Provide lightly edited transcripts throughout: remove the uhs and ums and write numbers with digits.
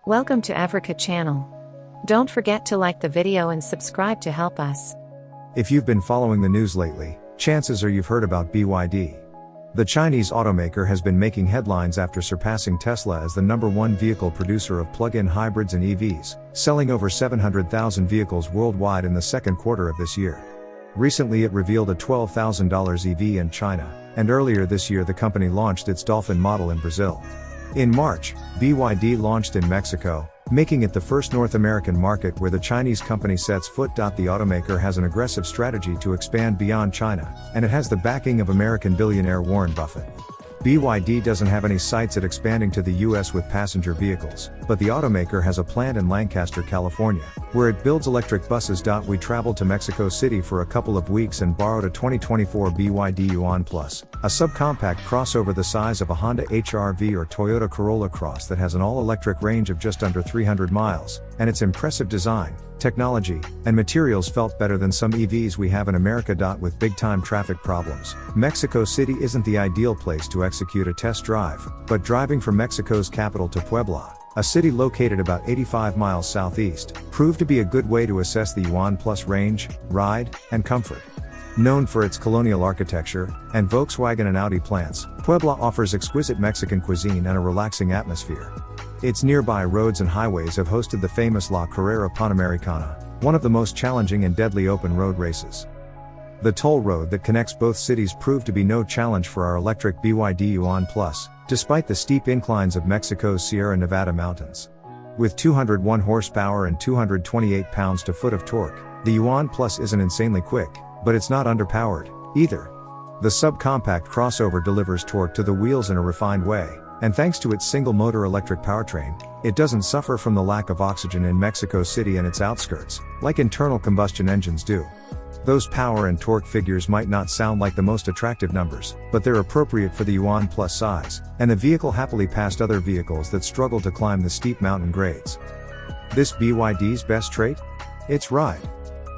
Welcome to Africa channel. Don't forget to like the video and subscribe to help us. If you've been following the news lately, chances are you've heard about BYD. The Chinese automaker has been making headlines after surpassing Tesla as the ¡1 vehicle producer of plug-in hybrids and EVs, selling over 700,000 vehicles worldwide in the second quarter of this year. Recently it revealed a $12,000 EV in China, and earlier this year the company launched its Dolphin model in Brazil. In March, BYD launched in Mexico, making it the first North American market where the Chinese company sets foot. The automaker has an aggressive strategy to expand beyond China, and it has the backing of American billionaire Warren Buffett. BYD doesn't have any sights at expanding to the US with passenger vehicles, but the automaker has a plant in Lancaster, California, where it builds electric buses. We traveled to Mexico City for a couple of weeks and borrowed a 2024 BYD Yuan Plus, a subcompact crossover the size of a Honda HR-V or Toyota Corolla Cross that has an all-electric range of just under 300 miles, and its impressive design, technology, and materials felt better than some EVs we have in America. With big-time traffic problems, Mexico City isn't the ideal place to execute a test drive, but driving from Mexico's capital to Puebla, a city located about 85 miles southeast, proved to be a good way to assess the Yuan Plus range, ride, and comfort. Known for its colonial architecture, and Volkswagen and Audi plants, Puebla offers exquisite Mexican cuisine and a relaxing atmosphere. Its nearby roads and highways have hosted the famous La Carrera Panamericana, one of the most challenging and deadly open road races. The toll road that connects both cities proved to be no challenge for our electric BYD Yuan Plus, despite the steep inclines of Mexico's Sierra Nevada mountains. With 201 horsepower and 228 pounds-to-foot of torque, the Yuan Plus isn't insanely quick, but it's not underpowered, either. The subcompact crossover delivers torque to the wheels in a refined way, and thanks to its single-motor electric powertrain, it doesn't suffer from the lack of oxygen in Mexico City and its outskirts, like internal combustion engines do. Those power and torque figures might not sound like the most attractive numbers, but they're appropriate for the Yuan Plus size, and the vehicle happily passed other vehicles that struggle to climb the steep mountain grades. This BYD's best trait? Its ride.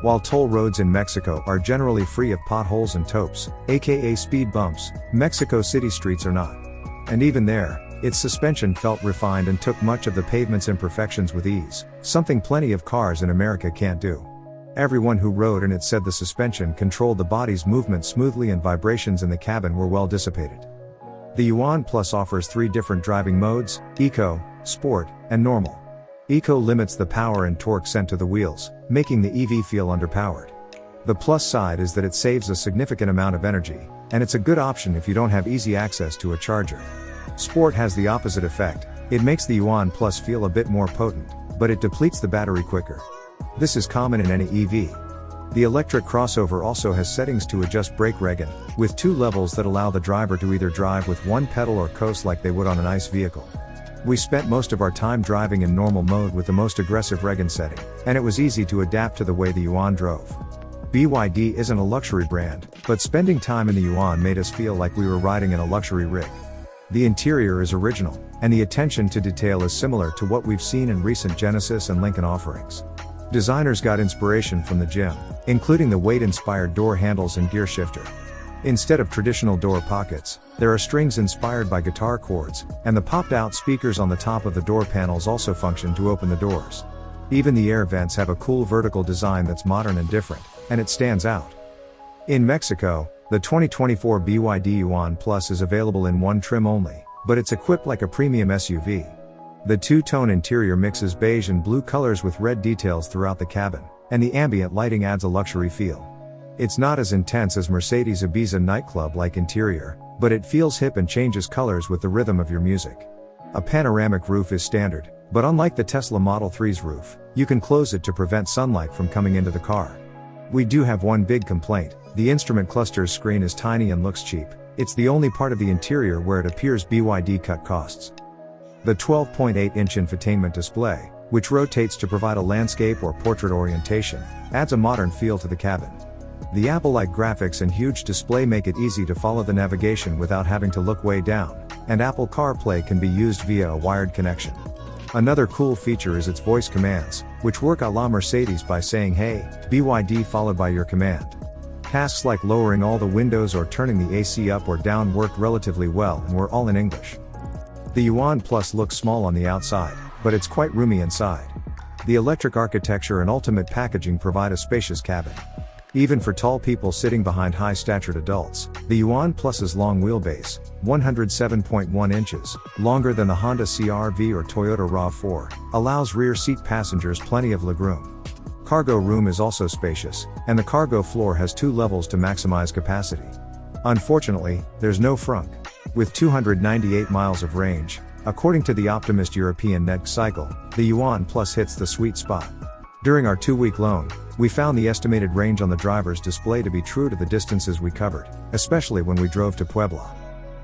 While toll roads in Mexico are generally free of potholes and topes, aka speed bumps, Mexico City streets are not. And even there, its suspension felt refined and took much of the pavement's imperfections with ease, something plenty of cars in America can't do. Everyone who rode in it said the suspension controlled the body's movement smoothly and vibrations in the cabin were well dissipated. The Yuan Plus offers 3 different driving modes: Eco, Sport, and Normal. Eco limits the power and torque sent to the wheels, making the EV feel underpowered. The plus side is that it saves a significant amount of energy, and it's a good option if you don't have easy access to a charger. Sport has the opposite effect. It makes the Yuan Plus feel a bit more potent, but it depletes the battery quicker. This is common in any EV. The electric crossover also has settings to adjust brake regen, with 2 levels that allow the driver to either drive with one pedal or coast like they would on an ICE vehicle. We spent most of our time driving in normal mode with the most aggressive regen setting, and it was easy to adapt to the way the Yuan drove. BYD isn't a luxury brand, but spending time in the Yuan made us feel like we were riding in a luxury rig. The interior is original, and the attention to detail is similar to what we've seen in recent Genesis and Lincoln offerings. Designers got inspiration from the gym, including the weight-inspired door handles and gear shifter. Instead of traditional door pockets, there are strings inspired by guitar chords, and the popped-out speakers on the top of the door panels also function to open the doors. Even the air vents have a cool vertical design that's modern and different, and it stands out. In Mexico, the 2024 BYD Yuan Plus is available in one trim only, but it's equipped like a premium SUV. The 2-tone interior mixes beige and blue colors with red details throughout the cabin, and the ambient lighting adds a luxury feel. It's not as intense as Mercedes' Ibiza nightclub-like interior, but it feels hip and changes colors with the rhythm of your music. A panoramic roof is standard, but unlike the Tesla Model 3's roof, you can close it to prevent sunlight from coming into the car. We do have one big complaint: the instrument cluster's screen is tiny and looks cheap. It's the only part of the interior where it appears BYD cut costs. The 12.8-inch infotainment display, which rotates to provide a landscape or portrait orientation, adds a modern feel to the cabin. The Apple-like graphics and huge display make it easy to follow the navigation without having to look way down, and Apple CarPlay can be used via a wired connection. Another cool feature is its voice commands, which work a la Mercedes by saying "Hey, BYD" followed by your command. Tasks like lowering all the windows or turning the AC up or down worked relatively well and were all in English. The Yuan Plus looks small on the outside, but it's quite roomy inside. The electric architecture and ultimate packaging provide a spacious cabin. Even for tall people sitting behind high-statured adults, the Yuan Plus's long wheelbase, 107.1 inches, longer than the Honda CR-V or Toyota RAV4, allows rear seat passengers plenty of legroom. Cargo room is also spacious, and the cargo floor has 2 levels to maximize capacity. Unfortunately, there's no frunk. With 298 miles of range, according to the Optimist European Net Cycle, the Yuan Plus hits the sweet spot. During our 2-week loan, we found the estimated range on the driver's display to be true to the distances we covered, especially when we drove to Puebla.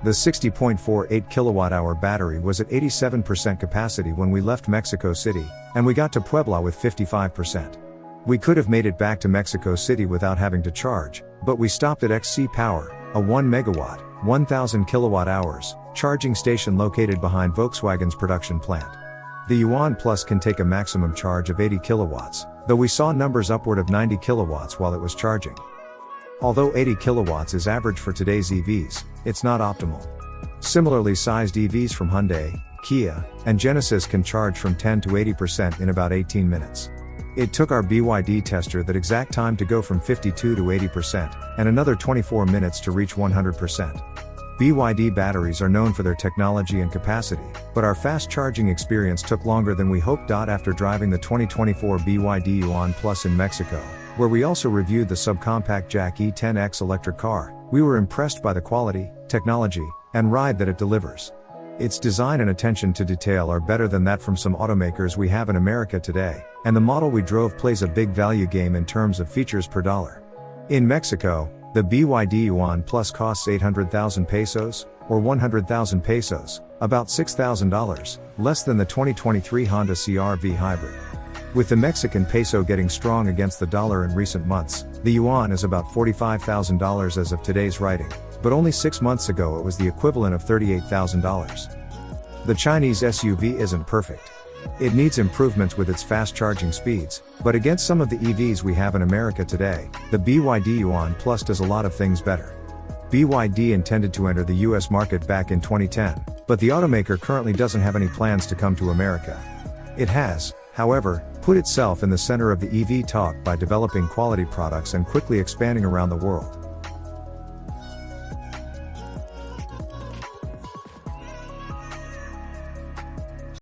The 60.48 kilowatt-hour battery was at 87% capacity when we left Mexico City, and we got to Puebla with 55%. We could have made it back to Mexico City without having to charge, but we stopped at XC Power, a 1 megawatt, 1000 kilowatt hours, charging station located behind Volkswagen's production plant. The Yuan Plus can take a maximum charge of 80 kilowatts, though we saw numbers upward of 90 kilowatts while it was charging. Although 80 kilowatts is average for today's EVs, it's not optimal. Similarly sized EVs from Hyundai, Kia, and Genesis can charge from 10 to 80% in about 18 minutes. It took our BYD tester that exact time to go from 52 to 80%, and another 24 minutes to reach 100%. BYD batteries are known for their technology and capacity, but our fast charging experience took longer than we hoped. After driving the 2024 BYD Yuan Plus in Mexico, where we also reviewed the subcompact Jack E10X electric car, we were impressed by the quality, technology, and ride that it delivers. Its design and attention to detail are better than that from some automakers we have in America today, and the model we drove plays a big value game in terms of features per dollar. In Mexico, the BYD Yuan Plus costs 800,000 pesos, or 100,000 pesos, about $6,000, less than the 2023 Honda CR-V hybrid. With the Mexican peso getting strong against the dollar in recent months, the yuan is about $45,000 as of today's writing, but only 6 months ago it was the equivalent of $38,000. The Chinese SUV isn't perfect. It needs improvements with its fast charging speeds, but against some of the EVs we have in America today, the BYD Yuan Plus does a lot of things better. BYD intended to enter the US market back in 2010, but the automaker currently doesn't have any plans to come to America. It has, however, put itself in the center of the EV talk by developing quality products and quickly expanding around the world.